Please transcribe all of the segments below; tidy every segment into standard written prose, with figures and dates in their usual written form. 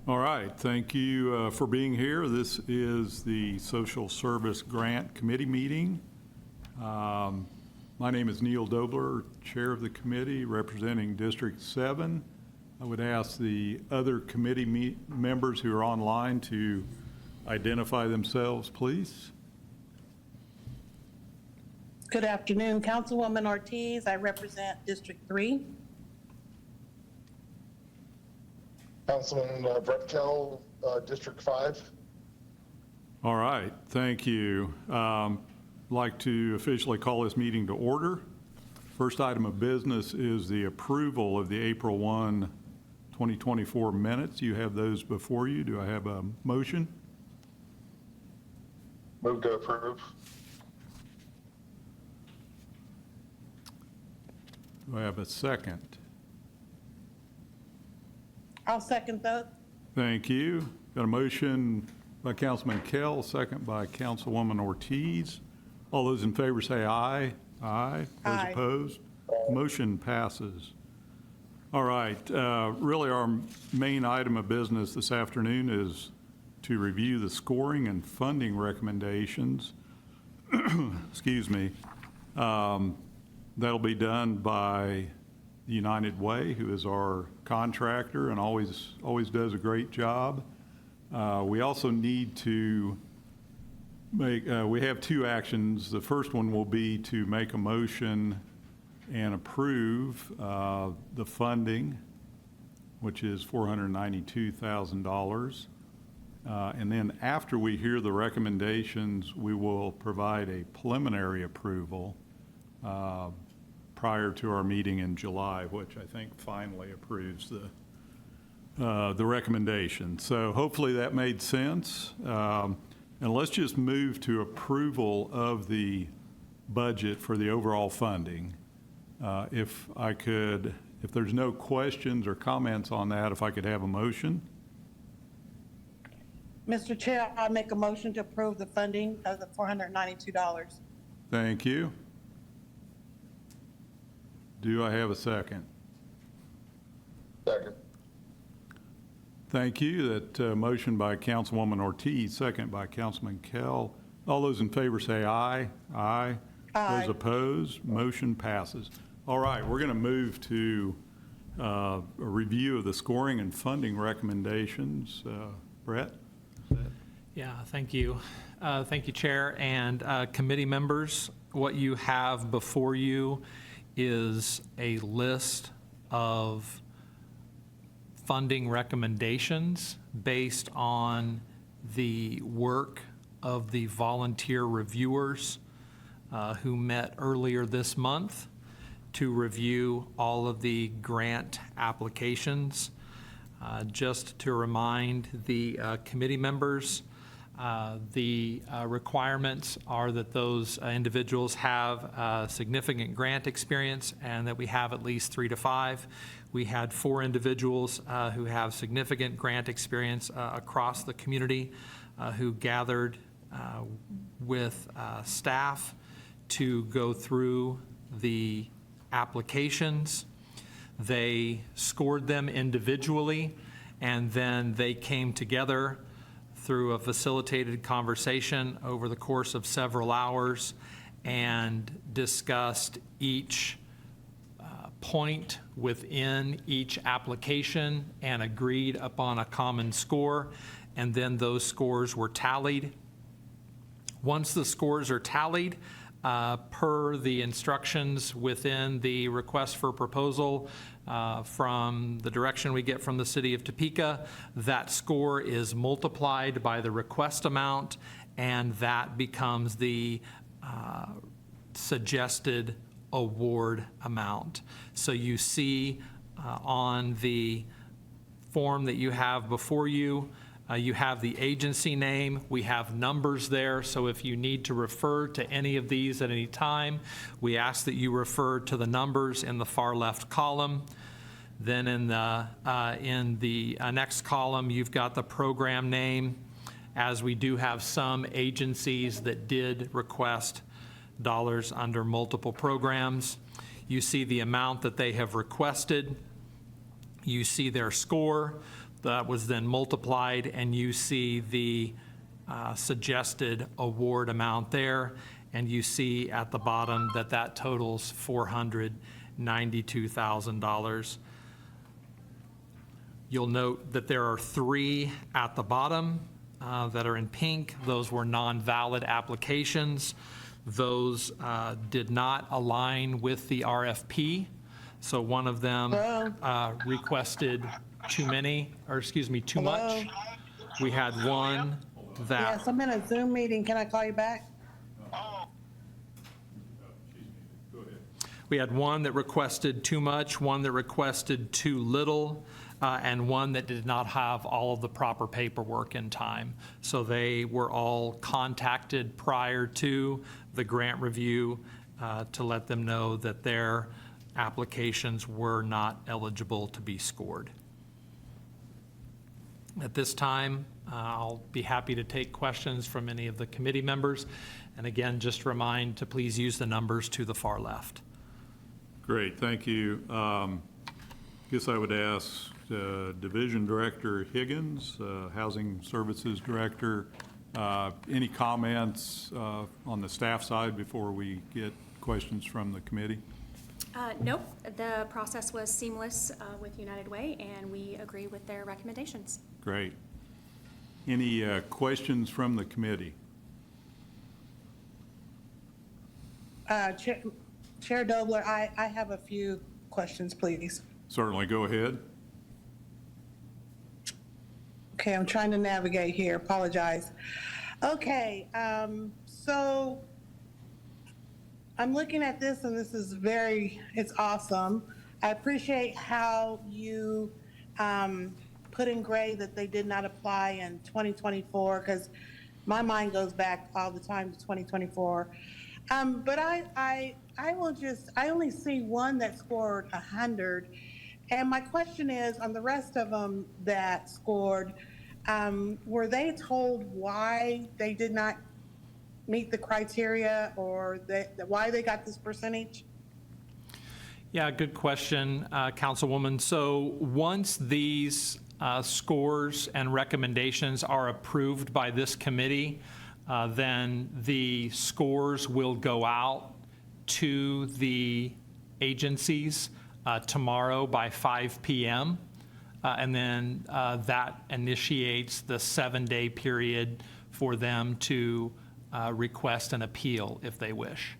All right, thank you for being here. This is the Social Service Grant Committee meeting. My name is Neil Dobler, Chair of the committee representing District 7. I would ask the other committee members who are online to identify themselves, please. Good afternoon, Councilwoman Ortiz. I represent District 3. Councilman Brett Kell, District 5. All right, thank you. I'd like to officially call this meeting to order. First item of business is the approval of the April 1, 2024 minutes. You have those before you. Do I have a motion? Move to approve. Do I have a second? I'll second those. Thank you. Got a motion by Councilman Kell, second by Councilwoman Ortiz. All those in favor say aye. Aye. Those Aye. opposed? Motion passes. All right, really our main item of business this afternoon is to review the scoring and funding recommendations. Excuse me. That'll be done by United Way, who is our contractor and always does a great job. We also need to make, we have two actions. The first one will be to make a motion and approve the funding, which is $492,000. And then after we hear the recommendations, we will provide a preliminary approval prior to our meeting in July, which I think finally approves the recommendation. So hopefully that made sense. And let's just move to approval of the budget for the overall funding. If there's no questions or comments on that, if I could have a motion. Mr. Chair, I make a motion to approve the funding of the $492. Thank you. Do I have a second? Second. Thank you. That motion by Councilwoman Ortiz, second by Councilman Kell. All those in favor say aye. Aye. Aye. Those opposed, motion passes. All right, we're going to move to a review of the scoring and funding recommendations. Brett? Yeah, thank you. Thank you, Chair and committee members. What you have before you is a list of funding recommendations based on the work of the volunteer reviewers who met earlier this month to review all of the grant applications. Just to remind the committee members, the requirements are that those individuals have significant grant experience and that we have at least 3 to 5. We had 4 individuals who have significant grant experience across the community who gathered with staff to go through the applications. They scored them individually, and then they came together through a facilitated conversation over the course of several hours and discussed each point within each application and agreed upon a common score, and then those scores were tallied. Once the scores are tallied, per the instructions within the request for proposal from the direction we get from the city of Topeka, that score is multiplied by the request amount, and that becomes the suggested award amount. So you see on the form that you have before you, you have the agency name. We have numbers there, so if you need to refer to any of these at any time, we ask that you refer to the numbers in the far left column. Then in the next column, you've got the program name, as we do have some agencies that did request dollars under multiple programs. You see the amount that they have requested. You see their score. That was then multiplied, and you see the suggested award amount there, and you see at the bottom that that totals $492,000. You'll note that there are 3 at the bottom that are in pink. Those were non-valid applications. Those did not align with the RFP. So one of them requested too much. Hello? We had one that. Yes, I'm in a Zoom meeting. Can I call you back? We had one that requested too much, one that requested too little, and one that did not have all of the proper paperwork in time. So they were all contacted prior to the grant review to let them know that their applications were not eligible to be scored. At this time, I'll be happy to take questions from any of the committee members. And again, just remind to please use the numbers to the far left. Great, thank you. Guess I would ask Division Director Higgins, Housing Services Director, any comments on the staff side before we get questions from the committee? Nope, the process was seamless with United Way, and we agree with their recommendations. Great. Any questions from the committee? Chair Dobler, I have a few questions, please. Certainly, go ahead. Okay, I'm trying to navigate here, apologize. Okay, so I'm looking at this and this is it's awesome. I appreciate how you put in gray that they did not apply in 2024, because my mind goes back all the time to 2024. But I only see one that scored 100. And my question is, on the rest of them that scored, were they told why they did not meet the criteria, or why they got this percentage? Yeah, good question, Councilwoman. So once these scores and recommendations are approved by this committee, then the scores will go out to the agencies tomorrow by 5 p.m. And then that initiates the 7-day period for them to request an appeal if they wish.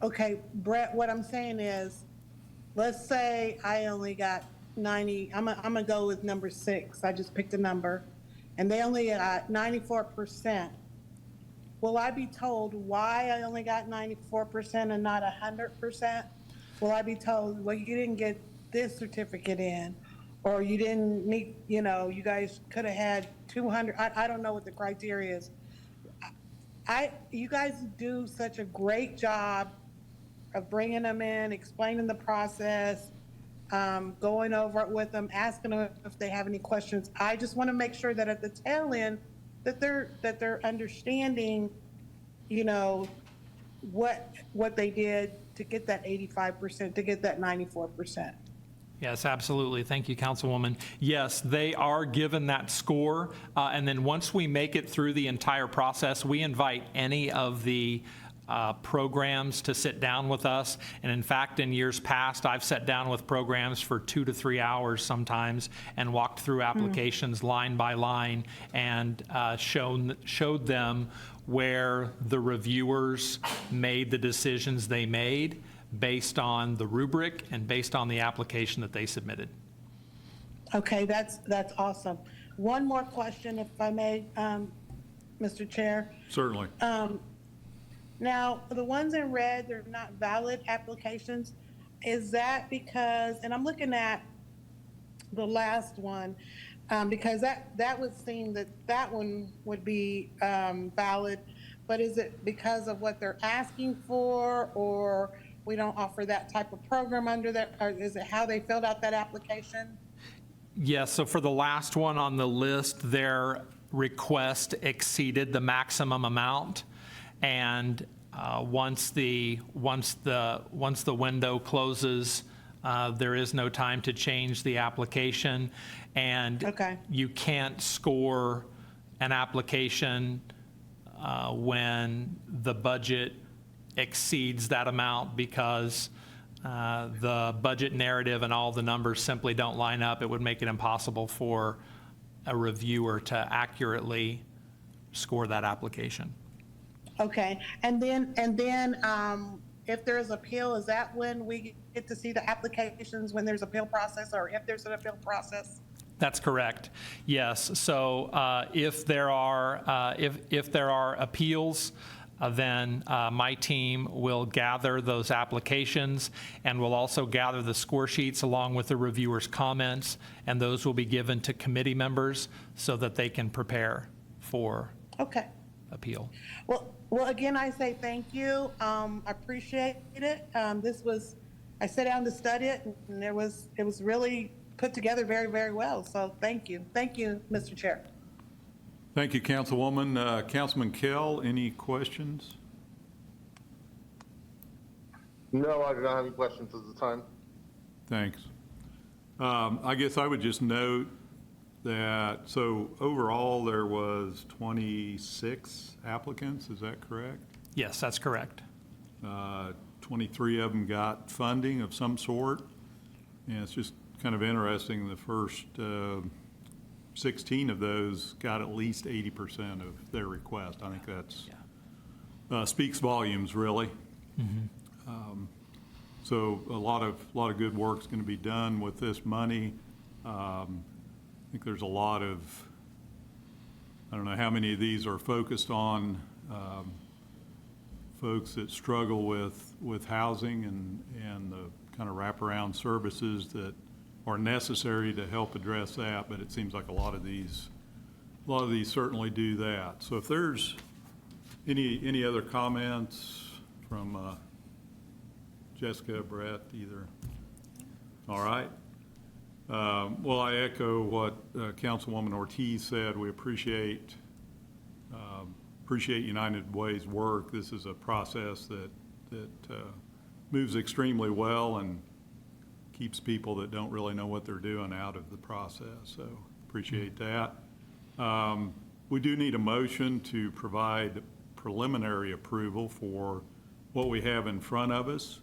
Okay, Brett, what I'm saying is, let's say I only got 90, I'm gonna go with number 6. I just picked a number, and they only got 94%. Will I be told why I only got 94% and not 100%? Will I be told, well, you didn't get this certificate in, or you didn't meet, you guys could have had 200, I don't know what the criteria is. You guys do such a great job of bringing them in, explaining the process, going over it with them, asking them if they have any questions. I just want to make sure that at the tail end, that they're understanding, what they did to get that 85%, to get that 94%. Yes, absolutely. Thank you, Councilwoman. Yes, they are given that score. And then once we make it through the entire process, we invite any of the programs to sit down with us. And in fact, in years past, I've sat down with programs for 2 to 3 hours sometimes and walked through applications line by line and showed them where the reviewers made the decisions they made based on the rubric and based on the application that they submitted. Okay, that's awesome. One more question, if I may, Mr. Chair. Certainly. Now, the ones in red, they're not valid applications. Is that because, and I'm looking at the last one, because that would seem that one would be valid, but is it because of what they're asking for, or we don't offer that type of program under that, or is it how they filled out that application? Yes, so for the last one on the list, their request exceeded the maximum amount. And once the window closes There is no time to change the application, and Okay. you can't score an application when the budget exceeds that amount because the budget narrative and all the numbers simply don't line up. It would make it impossible for a reviewer to accurately score that application. Okay, and then, if there's appeal, is that when we get to see the applications, when there's appeal process, or if there's an appeal process? That's correct. Yes. So if there are appeals, then my team will gather those applications, and will also gather the score sheets along with the reviewer's comments, and those will be given to committee members so that they can prepare for Okay. appeal. Well, again, I say thank you. I appreciate it. I sat down to study it, and it was really put together very, very well. So thank you. Thank you, Mr. Chair. Thank you, Councilwoman. Councilman Kell, any questions? No, I do not have any questions at the time. Thanks. I guess I would just note that, so overall, there was 26 applicants, is that correct? Yes, that's correct. 23 of them got funding of some sort, and it's just kind of interesting, the first 16 of those got at least 80% of their request. I think that's speaks volumes, really. So a lot of good work's going to be done with this money. I think there's a lot of, I don't know how many of these are focused on folks that struggle with housing and the kind of wraparound services that are necessary to help address that, but it seems like a lot of these certainly do that. So if there's any other comments from Jessica, Brett, either? All right. Well, I echo what Councilwoman Ortiz said. We appreciate United Way's work. This is a process that moves extremely well and keeps people that don't really know what they're doing out of the process. So appreciate that. We do need a motion to provide preliminary approval for what we have in front of us.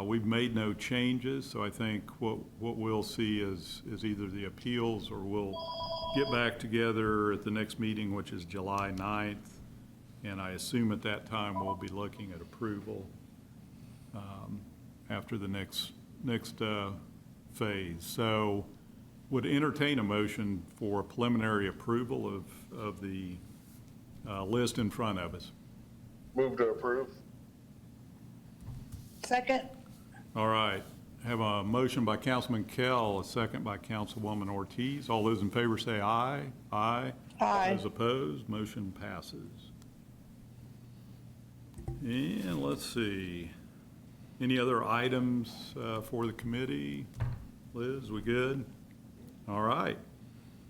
We've made no changes, so I think what we'll see is either the appeals, or we'll get back together at the next meeting, which is July 9th, and I assume at that time we'll be looking at approval after the next phase. So would entertain a motion for preliminary approval of the list in front of us. Move to approve. Second? All right. Have a motion by Councilman Kell, a second by Councilwoman Ortiz. All those in favor say aye. Aye. Aye. Those opposed, motion passes. And let's see. Any other items for the committee? Liz, we good? All right.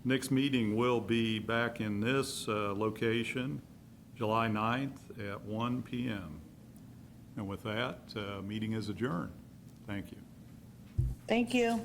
Next meeting will be back in this location, July 9th at 1 p.m. And with that, meeting is adjourned. Thank you. Thank you.